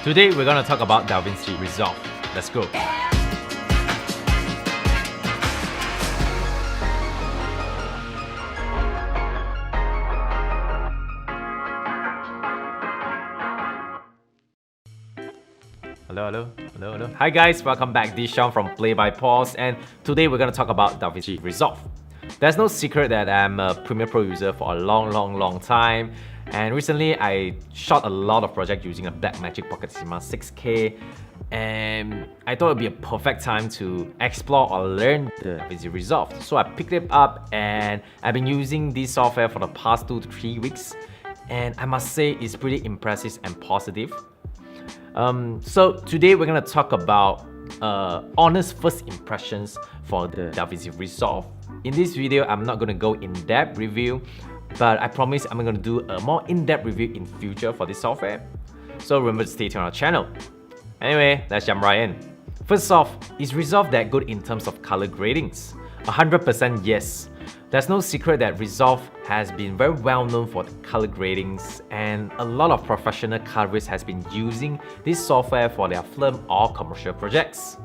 Today we're going to talk about DaVinci Resolve. Let's go. Hello. Hi guys, welcome back. This is Sean from PlayByPause, and today we're going to talk about DaVinci Resolve. There's no secret that I'm a Premiere Pro user for a long time, and recently I shot a lot of projects using a Blackmagic Pocket Cinema 6K, and I thought it would be a perfect time to explore or learn the DaVinci Resolve. So I picked it up and I've been using this software for the past 2 to 3 weeks, and I must say it's pretty impressive and positive. So today we're going to talk about honest first impressions for the DaVinci Resolve. In this video, I'm not going to go in-depth review, but I promise I'm going to do a more in-depth review in future for this software. So remember to stay tuned on our channel. Anyway, let's jump right in. First off, is Resolve that good in terms of color gradings? 100% yes. There's no secret that Resolve has been very well known for the color gradings, and a lot of professional colorists has been using this software for their film or commercial projects.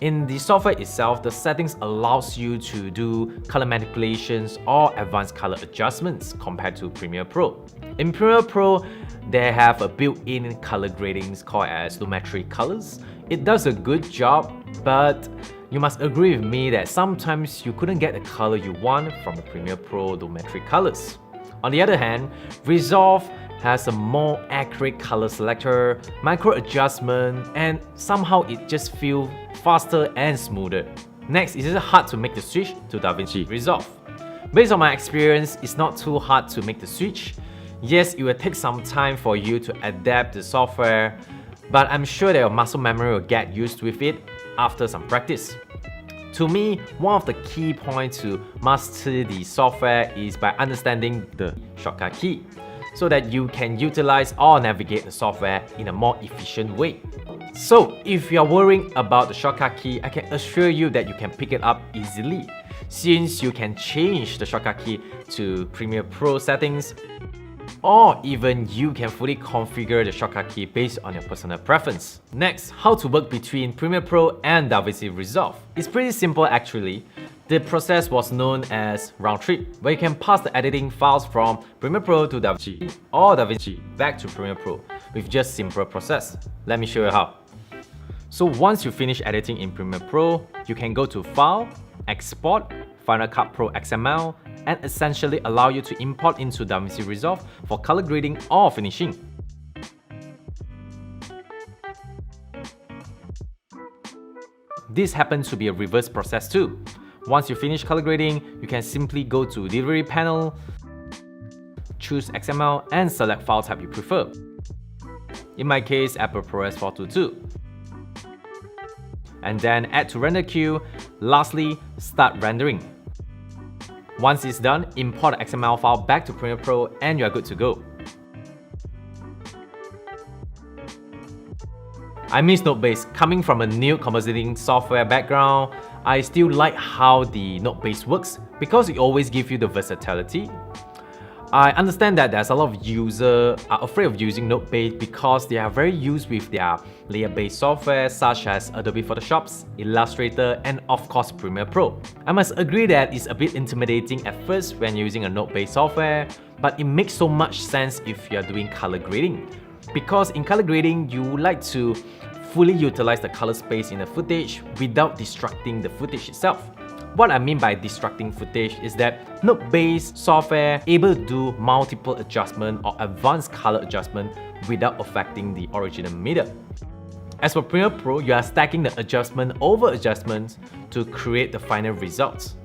In the software itself, the settings allows you to do color manipulations or advanced color adjustments compared to Premiere Pro. In Premiere Pro, they have a built-in color gradings called as lumetri colors. It does a good job, but you must agree with me that sometimes you couldn't get the color you want from the Premiere Pro lumetri colors. On the other hand, Resolve has a more accurate color selector, micro adjustment, and somehow it just feels faster and smoother. Next, is it hard to make the switch to DaVinci Resolve? Based on my experience, it's not too hard to make the switch. Yes, it will take some time for you to adapt the software, but I'm sure that your muscle memory will get used with it after some practice. To me, one of the key points to master the software is by understanding the shortcut key, so that you can utilize or navigate the software in a more efficient way. So if you are worrying about the shortcut key, I can assure you that you can pick it up easily, since you can change the shortcut key to Premiere Pro settings, or even you can fully configure the shortcut key based on your personal preference. Next, how to work between Premiere Pro and DaVinci Resolve. It's pretty simple actually. The process was known as round trip, where you can pass the editing files from Premiere Pro to DaVinci or DaVinci back to Premiere Pro with just simple process. Let me show you how. So once you finish editing in Premiere Pro, you can go to File, Export, Final Cut Pro XML, and essentially allow you to import into DaVinci Resolve for color grading or finishing. This happens to be a reverse process too. Once you finish color grading, you can simply go to Delivery panel, choose XML, and select file type you prefer. In my case, Apple ProRes 422. And then add to render queue. Lastly, start rendering. Once it's done, import the XML file back to Premiere Pro and you are good to go. I miss Node-based. Coming from a new compositing software background, I still like how the Node-based works because it always gives you the versatility. I understand that there's a lot of users are afraid of using Node-based because they are very used with their layer-based software such as Adobe Photoshop, Illustrator, and of course Premiere Pro. I must agree that it's a bit intimidating at first when using a Node-based software, but it makes so much sense if you're doing color grading. Because in color grading, you would like to fully utilize the color space in the footage without distracting the footage itself. What I mean by distracting footage is that Node-based software able to do multiple adjustment or advanced color adjustment without affecting the original media. As for Premiere Pro, you are stacking the adjustment over adjustments to create the final results.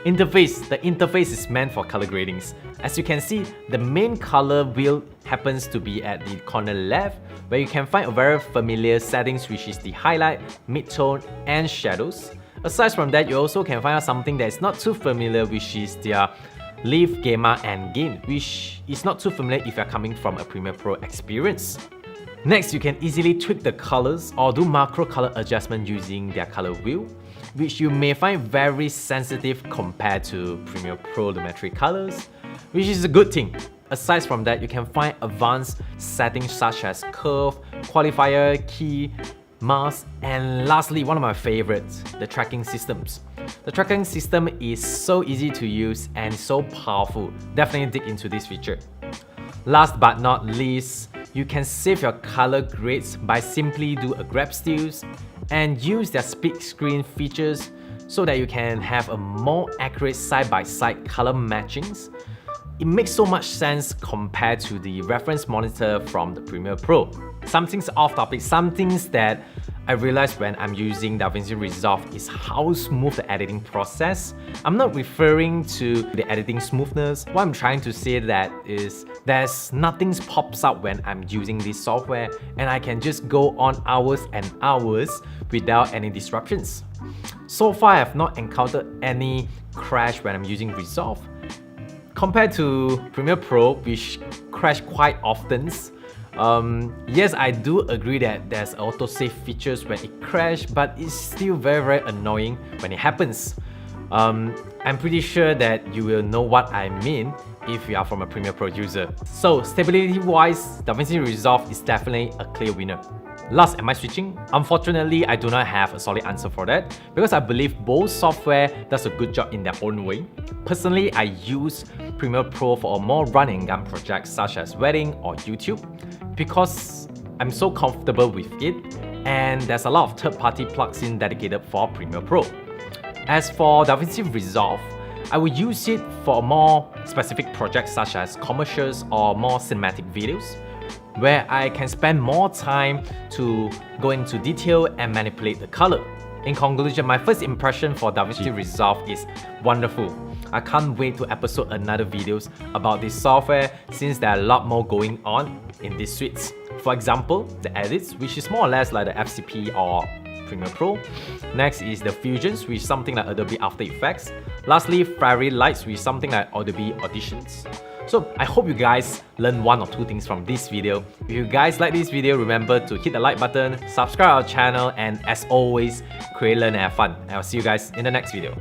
Interface. The interface is meant for color gradings. As you can see, the main color wheel happens to be at the corner left, where you can find a very familiar settings, which is the highlight, midtone, and shadows. Aside from that, you also can find out something that is not too familiar, which is their Live, Gamma, and Gain, which is not too familiar if you're coming from a Premiere Pro experience. Next, you can easily tweak the colors or do macro color adjustment using their color wheel, which you may find very sensitive compared to Premiere Pro lumetri colors, which is a good thing. Aside from that, you can find advanced settings such as curve, qualifier, key, mask, and lastly, one of my favorites, the tracking systems. The tracking system is so easy to use and so powerful. Definitely dig into this feature. Last but not least, you can save your color grades by simply do a grab stills and use their split screen features so that you can have a more accurate side-by-side color matchings. It makes so much sense compared to the reference monitor from the Premiere Pro. Some things off topic, some things that I realized when I'm using DaVinci Resolve is how smooth the editing process. I'm not referring to the editing smoothness. What I'm trying to say that is there's nothing pops up when I'm using this software and I can just go on hours and hours without any disruptions. So far, I have not encountered any crash when I'm using Resolve. Compared to Premiere Pro, which crash quite often, yes, I do agree that there's autosave features when it crashes, but it's still very annoying when it happens. I'm pretty sure that you will know what I mean if you are from a Premiere Pro user. So stability-wise, DaVinci Resolve is definitely a clear winner. Last, am I switching? Unfortunately, I do not have a solid answer for that because I believe both software does a good job in their own way. Personally, I use Premiere Pro for a more run-and-gun projects such as wedding or YouTube because I'm so comfortable with it and there's a lot of third-party plugins dedicated for Premiere Pro. As for DaVinci Resolve, I will use it for more specific projects such as commercials or more cinematic videos, where I can spend more time to go into detail and manipulate the color. In conclusion, my first impression for DaVinci Resolve is wonderful. I can't wait to episode another videos about this software since there are a lot more going on in these suites. For example, the edits, which is more or less like the FCP or Premiere Pro. Next is the fusions, which is something like Adobe After Effects. Lastly, fairy lights, which is something like Adobe Auditions. So I hope you guys learn one or two things from this video. If you guys like this video, remember to hit the like button, subscribe our channel, and as always, create, learn, and have fun. And I'll see you guys in the next video.